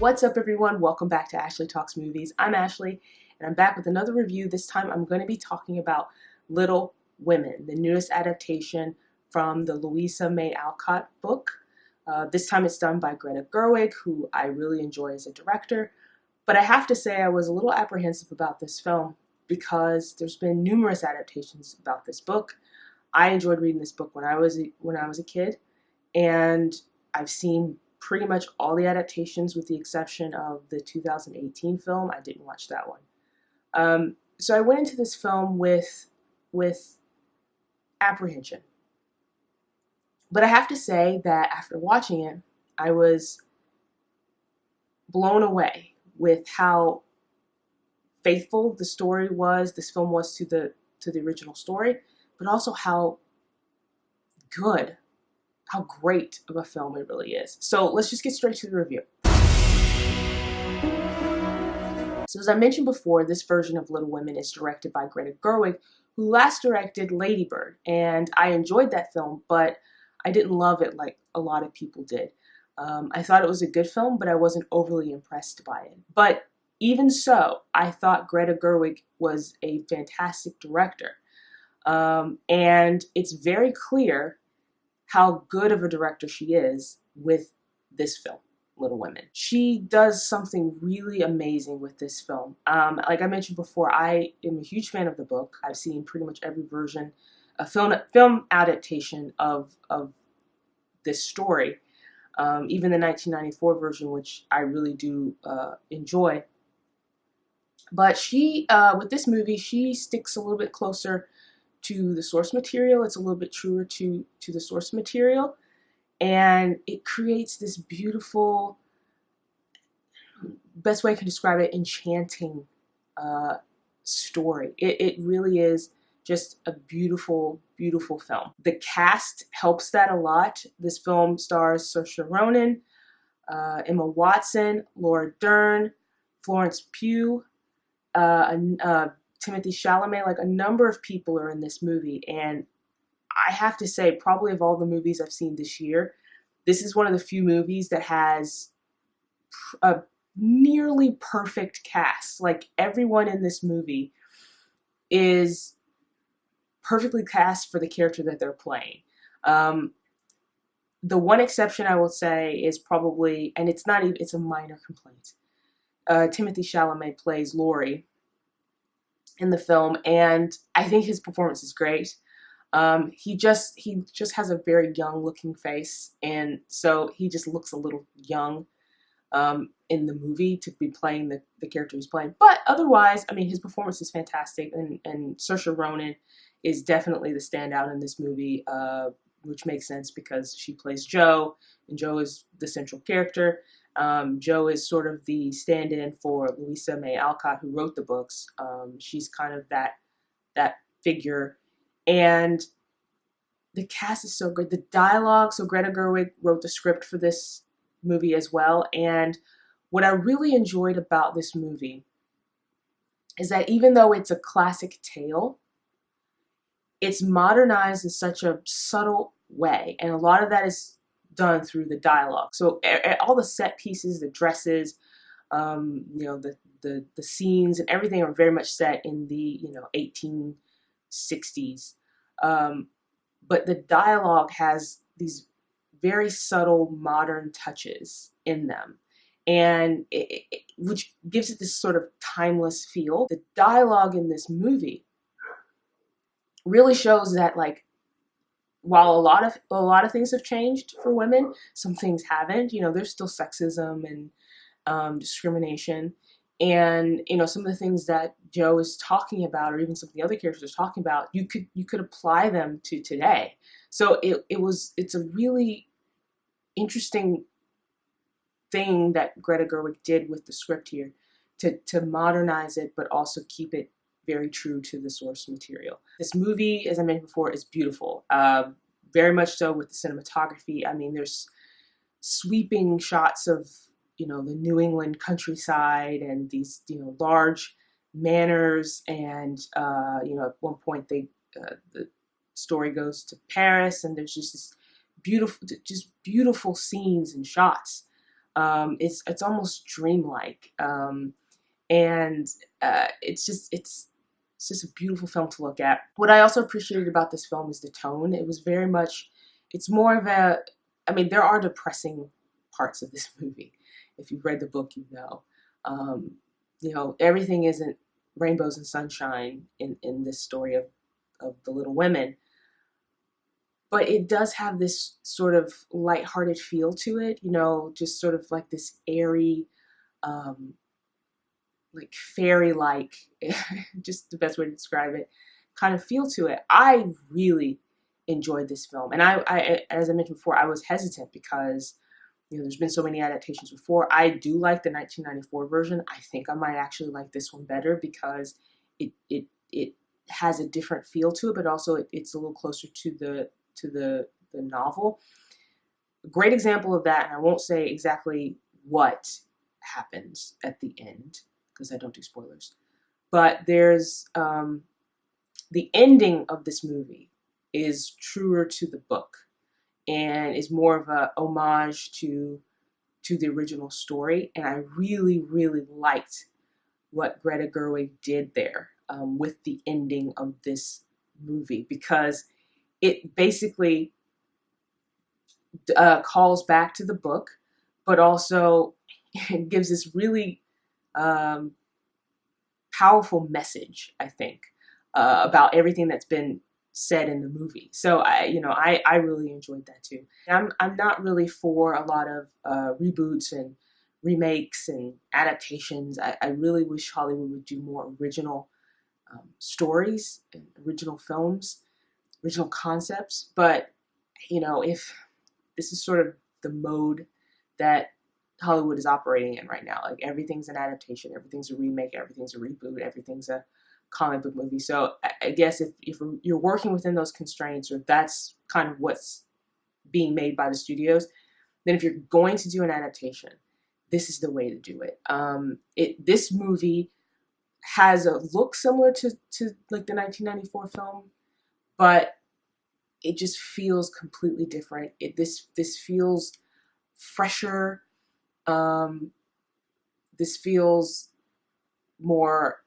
What's up, everyone? Welcome back to Ashley Talks Movies. I'm Ashley, and I'm back with another review. This time I'm going to be talking about Little Women, the newest adaptation from the Louisa May Alcott book. This time it's done by Greta Gerwig, who I really enjoy as a director. But I have to say I was a little apprehensive about this film because there's been numerous adaptations about this book. I enjoyed reading this book when I was a kid, and I've seen pretty much all the adaptations with the exception of the 2018 film. I didn't watch that one. So I went into this film with apprehension. But I have to say that after watching it, I was blown away with how faithful the story was, this film was to the original story, but also how great of a film it really is. So let's just get straight to the review. So as I mentioned before, this version of Little Women is directed by Greta Gerwig, who last directed Lady Bird, and I enjoyed that film, but I didn't love it like a lot of people did. I thought it was a good film, but I wasn't overly impressed by it. But even so, I thought Greta Gerwig was a fantastic director. And it's very clear how good of a director she is with this film, Little Women. She does something really amazing with this film. Like I mentioned before, I am a huge fan of the book. I've seen pretty much every version, a film adaptation of this story, even the 1994 version, which I really do enjoy. But she, with this movie, she sticks a little bit closer to the source material. It's a little bit truer to the source material, and it creates this beautiful, best way I can describe it, enchanting story. It really is just a beautiful, beautiful film. The cast helps that a lot. This film stars Saoirse Ronan, Emma Watson, Laura Dern, Florence Pugh, Timothée Chalamet. Like, a number of people are in this movie, and I have to say, probably of all the movies I've seen this year, this is one of the few movies that has a nearly perfect cast. Like, everyone in this movie is perfectly cast for the character that they're playing. The one exception I will say is probably, and it's a minor complaint, Timothée Chalamet plays Laurie in the film, and I think his performance is great. He just has a very young looking face, and so he just looks a little young in the movie to be playing the character he's playing. But otherwise, I mean, his performance is fantastic, and Saoirse Ronan is definitely the standout in this movie, which makes sense because she plays Jo, and Jo is the central character. Jo is sort of the stand-in for Louisa May Alcott, who wrote the books. She's kind of that figure, and the cast is so good. The dialogue, so Greta Gerwig wrote the script for this movie as well, and what I really enjoyed about this movie is that even though it's a classic tale, it's modernized in such a subtle way, and a lot of that is done through the dialogue. So all the set pieces, the dresses, the scenes and everything are very much set in the 1860s. But the dialogue has these very subtle modern touches in them, and which gives it this sort of timeless feel. The dialogue in this movie really shows that, like, while a lot of things have changed for women, some things haven't. There's still sexism and discrimination, and some of the things that Jo is talking about, or even some of the other characters are talking about, you could apply them to today. So it's a really interesting thing that Greta Gerwig did with the script here to modernize it, but also keep it very true to the source material. This movie, as I mentioned before, is beautiful. Very much so with the cinematography. I mean, there's sweeping shots of, the New England countryside and these, large manors. And, at one point the story goes to Paris, and there's just this beautiful scenes and shots. It's almost dreamlike, and it's just a beautiful film to look at. What I also appreciated about this film is the tone. It was very much, it's more of a, I mean, there are depressing parts of this movie. If you've read the book, you know. You know, everything isn't rainbows and sunshine in this story of the Little Women. But it does have this sort of lighthearted feel to it, you know, just sort of like this airy, like fairy-like, just the best way to describe it, kind of feel to it. I really enjoyed this film. And I, as I mentioned before, I was hesitant because, you know, there's been so many adaptations before. I do like the 1994 version. I think I might actually like this one better because it has a different feel to it, but also it's a little closer to the novel. A great example of that, and I won't say exactly what happens at the end because I don't do spoilers, but there's the ending of this movie is truer to the book and is more of a homage to the original story. And I really, really liked what Greta Gerwig did there with the ending of this movie, because it basically calls back to the book, but also gives this really powerful message, I think, about everything that's been said in the movie. So I really enjoyed that too. I'm not really for a lot of reboots and remakes and adaptations. I really wish Hollywood would do more original stories and original films, original concepts. But you know, if this is sort of the mode that Hollywood is operating in right now, like everything's an adaptation, everything's a remake, everything's a reboot, everything's a comic book movie. So I guess if you're working within those constraints, or if that's kind of what's being made by the studios, then if you're going to do an adaptation, this is the way to do it. This movie has a look similar to like the 1994 film, but it just feels completely different. This feels fresher. This feels more,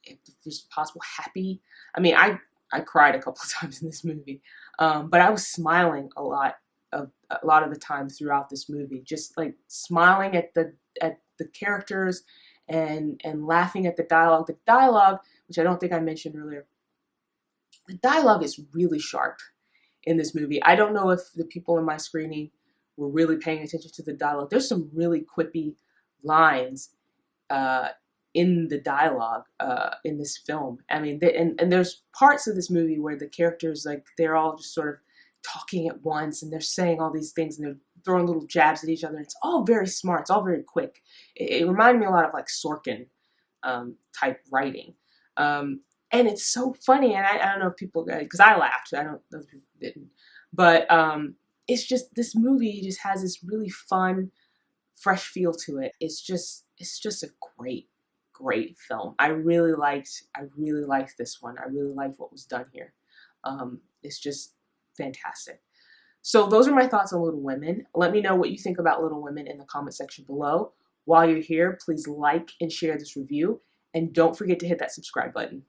if there's possible, happy. I mean, I cried a couple of times in this movie, but I was smiling a lot of the time throughout this movie, just like smiling at the characters and laughing at the dialogue. The dialogue, which I don't think I mentioned earlier, the dialogue is really sharp in this movie. I don't know if the people in my screening were really paying attention to the dialogue. There's some really quippy lines in the dialogue in this film. I mean, and there's parts of this movie where the characters, like, they're all just sort of talking at once and they're saying all these things and they're throwing little jabs at each other. It's all very smart. It's all very quick. It reminded me a lot of like Sorkin type writing. And it's so funny. And I don't know if people, because I laughed. I don't know if people didn't. But it's just, this movie just has this really fun, fresh feel to it. It's just a great film. I really liked this one. I really liked what was done here. It's just fantastic. So those are my thoughts on Little Women. Let me know what you think about Little Women in the comment section below. While you're here, please like and share this review. And don't forget to hit that subscribe button.